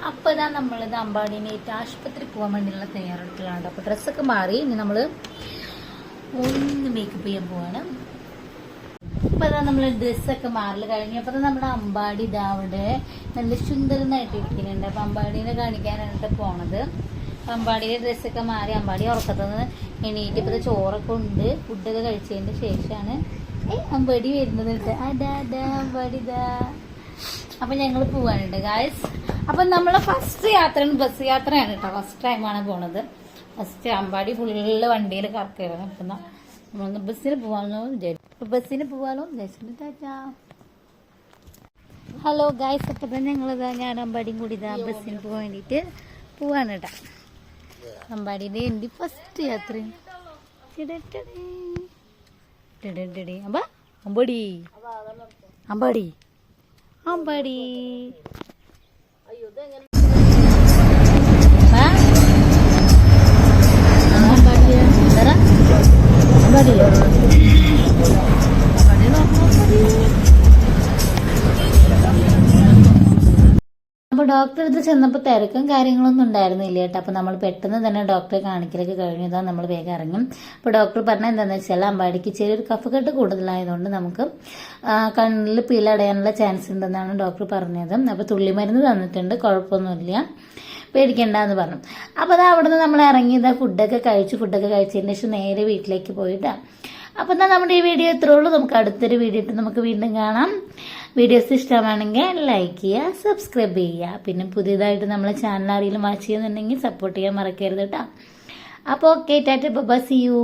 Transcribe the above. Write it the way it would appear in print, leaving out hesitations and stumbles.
അപ്പോൾ ഇതാ നമ്മളിത് അമ്പാടിനേറ്റ് ആശുപത്രി പോകാൻ വേണ്ടിയുള്ള തയ്യാറെടുപ്പിലാണ്. അപ്പോൾ ഡ്രസ്സൊക്കെ മാറി ഇനി നമ്മൾ ഒന്ന് മേക്കപ്പ് ചെയ്യാൻ പോവാണ്. അപ്പോൾ അതാ നമ്മൾ ഡ്രസ്സൊക്കെ മാറൽ കഴിഞ്ഞു. അപ്പോൾ നമ്മുടെ അമ്പാടി ഇതാ അവിടെ നല്ല സുന്ദരനായിട്ട് ഇരിക്കുന്നുണ്ട്. അപ്പം അമ്പാടീനെ കാണിക്കാനായിട്ട് പോണത്. അമ്പാടിയുടെ ഡ്രസ്സൊക്കെ മാറി അമ്പാടി ഉറക്കത്തുനിന്ന് എണീറ്റ് ഇപ്പോൾ ചോറൊക്കെ ഉണ്ട്. ഫുഡൊക്കെ കഴിച്ചതിൻ്റെ ശേഷമാണ് അമ്പാടി വരുന്നത്. അതാ അമ്പാടി ഇതാ. അപ്പം ഞങ്ങൾ പോവാനുണ്ട് ഗായ്സ്. അപ്പം നമ്മളെ ഫസ്റ്റ് യാത്രയാണ് ബസ് യാത്രയാണ് കേട്ടോ. ഫസ്റ്റ് ടൈമാണ് പോണത്. ഫസ്റ്റ് അമ്പാടി ഫുള്ള് വണ്ടിയിൽ കറക്കായിരുന്നു. അപ്പം നമ്മളൊന്ന് ബസ്സിന് പോവാനോ വിചാരിച്ചു. ബസ്സിന് പോവാനോ വിചാരിച്ചിട്ട് ടാറ്റാ. Hello guys. അപ്പം തന്നെ ഞങ്ങളിതാ ഞാൻ അമ്പാടിയും കൂടി ഇതാ ബസ്സിന് പോകാൻ വേണ്ടിയിട്ട് പോവാണ് കേട്ടോ. അമ്പാടിയുടെ എൻ്റെ ഫസ്റ്റ് യാത്രയാണ്. അമ്പാടി അമ്പാടി അമ്പാടി അപ്പോൾ ഡോക്ടറെ അടുത്ത് ചെന്നപ്പോൾ തിരക്കും കാര്യങ്ങളൊന്നും ഉണ്ടായിരുന്നില്ല കേട്ടോ. അപ്പോൾ നമ്മൾ പെട്ടെന്ന് തന്നെ ഡോക്ടറെ കാണിക്കലൊക്കെ കഴിഞ്ഞതാണ്. നമ്മൾ വേഗം ഇറങ്ങും. അപ്പോൾ ഡോക്ടർ പറഞ്ഞാൽ എന്താണെന്ന് വെച്ചാൽ അമ്പാടിക്ക് ചെറിയൊരു കഫക്കെട്ട് കൂടുതലായതുകൊണ്ട് നമുക്ക് കണ്ണിൽ പിലടയാനുള്ള ചാൻസ് ഉണ്ടെന്നാണ് ഡോക്ടർ പറഞ്ഞത്. അപ്പോൾ തുള്ളിമരുന്ന് തന്നിട്ടുണ്ട്, കുഴപ്പമൊന്നുമില്ല, പേടിക്കണ്ടെന്ന് പറഞ്ഞു. അപ്പോൾ അത് അവിടെ നിന്ന് നമ്മൾ ഇറങ്ങിയത് ഫുഡൊക്കെ കഴിച്ചതിന് ശേഷം നേരെ വീട്ടിലേക്ക് പോയിട്ടാണ്. അപ്പോൾ എന്നാൽ നമ്മുടെ ഈ വീഡിയോ ഇത്രേ ഉള്ളൂ. നമുക്ക് അടുത്തൊരു വീഡിയോ ഇട്ട് നമുക്ക് വീണ്ടും കാണാം. വീഡിയോസ് ഇഷ്ടമാണെങ്കിൽ ലൈക്ക് ചെയ്യുക, സബ്സ്ക്രൈബ് ചെയ്യുക. പിന്നെ പുതിയതായിട്ട് നമ്മളെ ചാനൽ ആരെങ്കിലും വാച്ച് ചെയ്യുന്നുണ്ടെങ്കിൽ സപ്പോർട്ട് ചെയ്യാൻ മറക്കരുത് കേട്ടോ. അപ്പോൾ okay, tata, bye, see U.